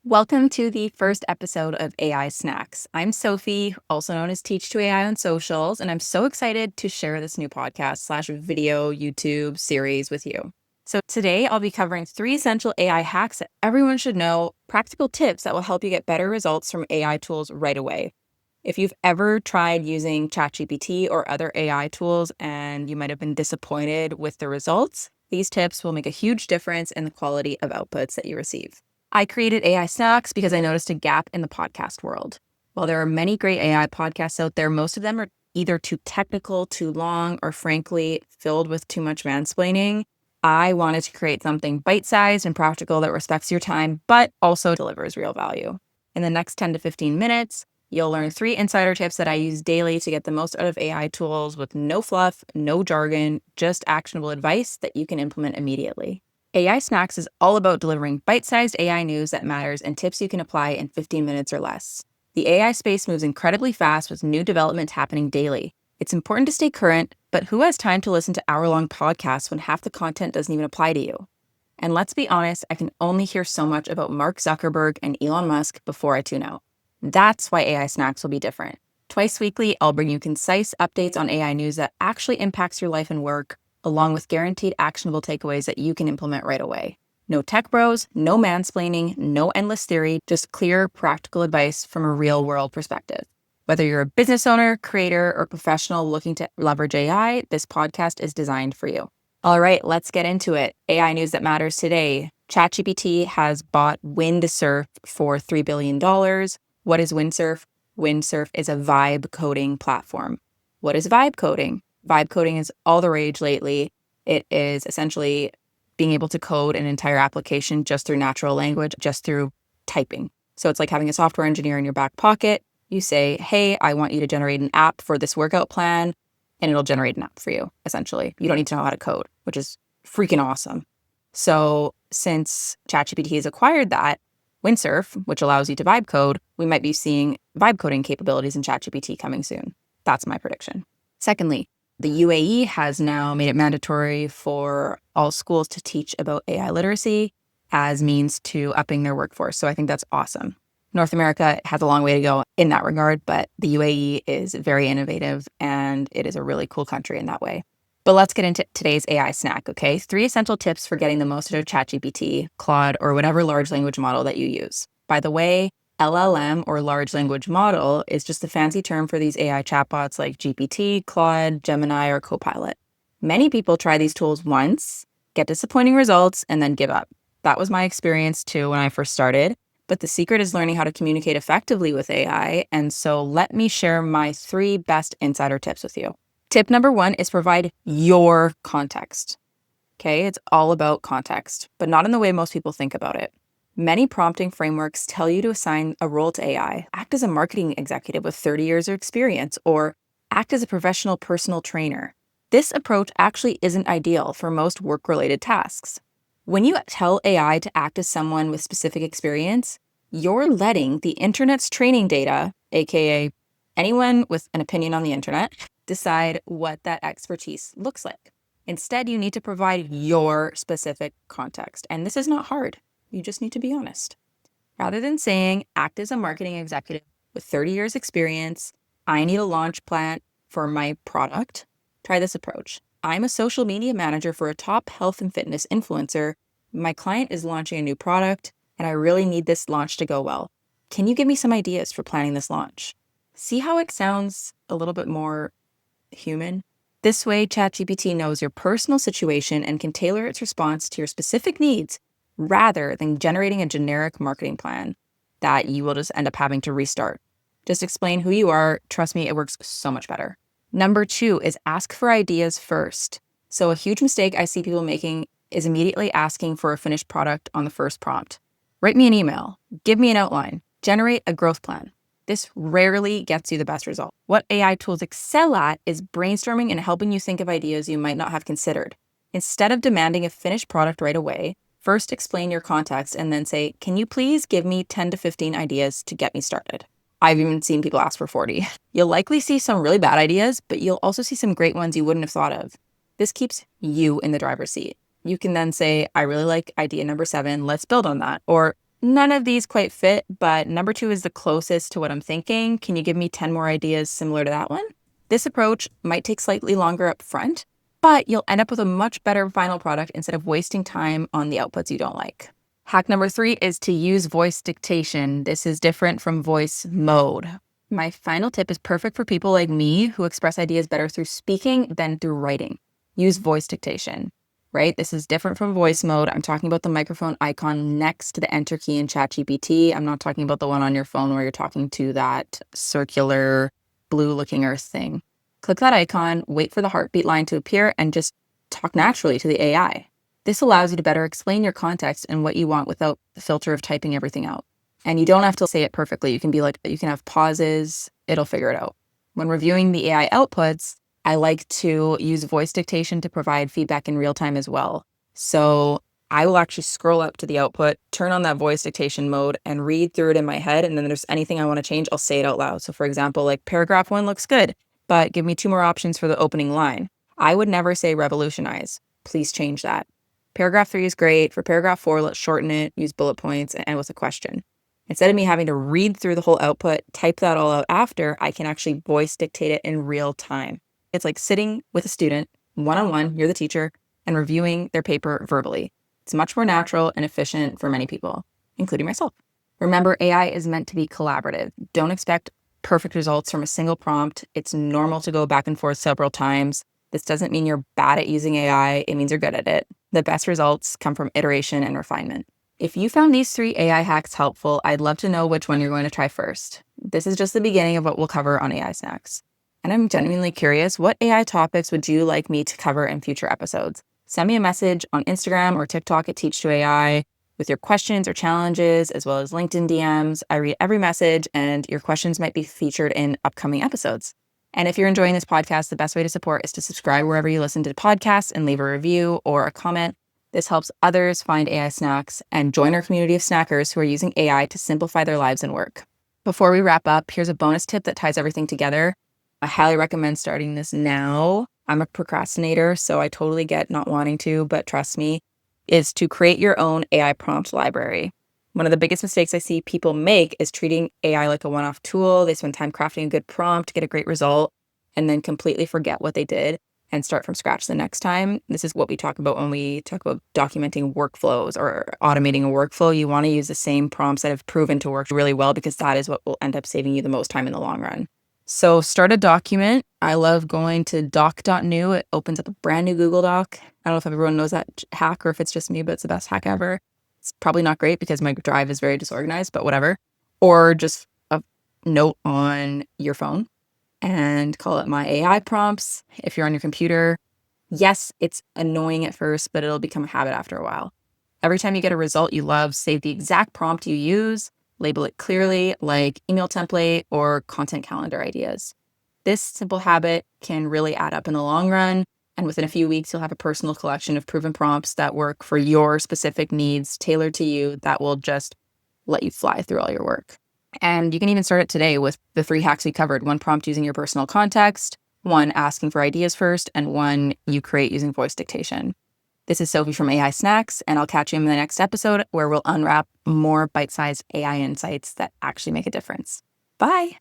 Welcome to the first episode of AI Snacks. I'm Sophie, also known as Teach to AI on socials, and I'm so excited to share this new podcast/video YouTube series with you. So today I'll be covering 3 essential AI hacks that everyone should know, practical tips that will help you get better results from AI tools right away. If you've ever tried using ChatGPT or other AI tools and you might have been disappointed with the results, these tips will make a huge difference in the quality of outputs that you receive. I created AI Snacks because I noticed a gap in the podcast world. While there are many great AI podcasts out there, most of them are either too technical, too long, or frankly, filled with too much mansplaining. I wanted to create something bite-sized and practical that respects your time, but also delivers real value. In the next 10 to 15 minutes, you'll learn 3 insider tips that I use daily to get the most out of AI tools with no fluff, no jargon, just actionable advice that you can implement immediately. AI Snacks is all about delivering bite-sized AI news that matters and tips you can apply in 15 minutes or less. The AI space moves incredibly fast with new developments happening daily. It's important to stay current, but who has time to listen to hour-long podcasts when half the content doesn't even apply to you? And let's be honest, I can only hear so much about Mark Zuckerberg and Elon Musk before I tune out. That's why AI Snacks will be different. Twice weekly, I'll bring you concise updates on AI news that actually impacts your life and work, along with guaranteed actionable takeaways that you can implement right away. No tech bros, no mansplaining, no endless theory, just clear, practical advice from a real-world perspective. Whether you're a business owner, creator, or professional looking to leverage AI, this podcast is designed for you. All right, let's get into it. AI news that matters today. ChatGPT has bought Windsurf for $3 billion. What is Windsurf? Windsurf is a vibe coding platform. What is vibe coding? Vibe coding is all the rage lately. It is essentially being able to code an entire application just through natural language, just through typing. So it's like having a software engineer in your back pocket. You say, hey, I want you to generate an app for this workout plan, and it'll generate an app for you, essentially. You don't need to know how to code, which is freaking awesome. So since ChatGPT has acquired that, Windsurf, which allows you to vibe code, we might be seeing vibe coding capabilities in ChatGPT coming soon. That's my prediction. Secondly, the UAE has now made it mandatory for all schools to teach about AI literacy as means to upping their workforce. So I think that's awesome. North America has a long way to go in that regard, but the UAE is very innovative and it is a really cool country in that way. But let's get into today's AI snack, okay? 3 essential tips for getting the most out of ChatGPT, Claude, or whatever large language model that you use. By the way, LLM, or large language model, is just a fancy term for these AI chatbots like GPT, Claude, Gemini, or Copilot. Many people try these tools once, get disappointing results, and then give up. That was my experience too when I first started. But the secret is learning how to communicate effectively with AI. And so let me share my 3 best insider tips with you. Tip number 1 is provide your context. Okay, it's all about context, but not in the way most people think about it. Many prompting frameworks tell you to assign a role to AI, act as a marketing executive with 30 years of experience, or act as a professional personal trainer. This approach actually isn't ideal for most work-related tasks. When you tell AI to act as someone with specific experience, you're letting the internet's training data, aka anyone with an opinion on the internet, decide what that expertise looks like. Instead, you need to provide your specific context. And this is not hard. You just need to be honest. Rather than saying, act as a marketing executive with 30 years experience, I need a launch plan for my product, try this approach. I'm a social media manager for a top health and fitness influencer. My client is launching a new product, and I really need this launch to go well. Can you give me some ideas for planning this launch? See how it sounds a little bit more human? This way, ChatGPT knows your personal situation and can tailor its response to your specific needs rather than generating a generic marketing plan that you will just end up having to restart. Just explain who you are. Trust me, it works so much better. Number 2 is ask for ideas first. So a huge mistake I see people making is immediately asking for a finished product on the first prompt. Write me an email, give me an outline, generate a growth plan. This rarely gets you the best result. What AI tools excel at is brainstorming and helping you think of ideas you might not have considered. Instead of demanding a finished product right away, first explain your context and then say, can you please give me 10 to 15 ideas to get me started? I've even seen people ask for 40. You'll likely see some really bad ideas, but you'll also see some great ones you wouldn't have thought of. This keeps you in the driver's seat. You can then say, I really like idea number 7, let's build on that. Or None of these quite fit, but number 2 is the closest to what I'm thinking. Can you give me 10 more ideas similar to that one? This approach might take slightly longer up front, but you'll end up with a much better final product instead of wasting time on the outputs you don't like. Hack number 3 is to use voice dictation. This is different from voice mode. My final tip is perfect for people like me who express ideas better through speaking than through writing. Use voice dictation, right? This is different from voice mode. I'm talking about the microphone icon next to the enter key in ChatGPT. I'm not talking about the one on your phone where you're talking to that circular blue-looking earth thing. Click that icon, wait for the heartbeat line to appear, and just talk naturally to the AI. This allows you to better explain your context and what you want without the filter of typing everything out. And you don't have to say it perfectly. You can have pauses, it'll figure it out. When reviewing the AI outputs, I like to use voice dictation to provide feedback in real time as well. So I will actually scroll up to the output, turn on that voice dictation mode, and read through it in my head. And then there's anything I want to change, I'll say it out loud. So for example, like paragraph 1 looks good, but give me 2 more options for the opening line. I would never say revolutionize. Please change that. Paragraph 3 is great. For paragraph 4, let's shorten it, use bullet points, and end with a question. Instead of me having to read through the whole output, type that all out after, I can actually voice dictate it in real time. It's like sitting with a student, one-on-one, you're the teacher, and reviewing their paper verbally. It's much more natural and efficient for many people, including myself. Remember, AI is meant to be collaborative. Don't expect perfect results from a single prompt. It's normal to go back and forth several times. This doesn't mean you're bad at using AI. It means you're good at it. The best results come from iteration and refinement. If you found these 3 AI hacks helpful, I'd love to know which one you're going to try first. This is just the beginning of what we'll cover on AI Snacks. And I'm genuinely curious, what AI topics would you like me to cover in future episodes? Send me a message on Instagram or TikTok at Teach2AI with your questions or challenges, as well as LinkedIn DMs. I read every message, and your questions might be featured in upcoming episodes. And if you're enjoying this podcast, the best way to support is to subscribe wherever you listen to podcasts and leave a review or a comment. This helps others find AI snacks and join our community of snackers who are using AI to simplify their lives and work. Before we wrap up, here's a bonus tip that ties everything together. I highly recommend starting this now. I'm a procrastinator, so I totally get not wanting to, but trust me, is to create your own AI prompt library. One of the biggest mistakes I see people make is treating AI like a one-off tool. They spend time crafting a good prompt, get a great result, and then completely forget what they did and start from scratch the next time. This is what we talk about when we talk about documenting workflows or automating a workflow. You want to use the same prompts that have proven to work really well, because that is what will end up saving you the most time in the long run. So start a document. I love going to doc.new. It opens up a brand new Google Doc. I don't know if everyone knows that hack or if it's just me, but it's the best hack ever. It's probably not great because my drive is very disorganized, but whatever. Or just a note on your phone and call it my AI prompts. If you're on your computer, yes, it's annoying at first, but it'll become a habit after a while. Every time you get a result you love, save the exact prompt you use, label it clearly, like email template or content calendar ideas. This simple habit can really add up in the long run, and within a few weeks, you'll have a personal collection of proven prompts that work for your specific needs, tailored to you, that will just let you fly through all your work. And you can even start it today with the 3 hacks we covered: 1 prompt using your personal context, 1 asking for ideas first, and 1 you create using voice dictation. This is Sophie from AI Snacks, and I'll catch you in the next episode where we'll unwrap more bite-sized AI insights that actually make a difference. Bye!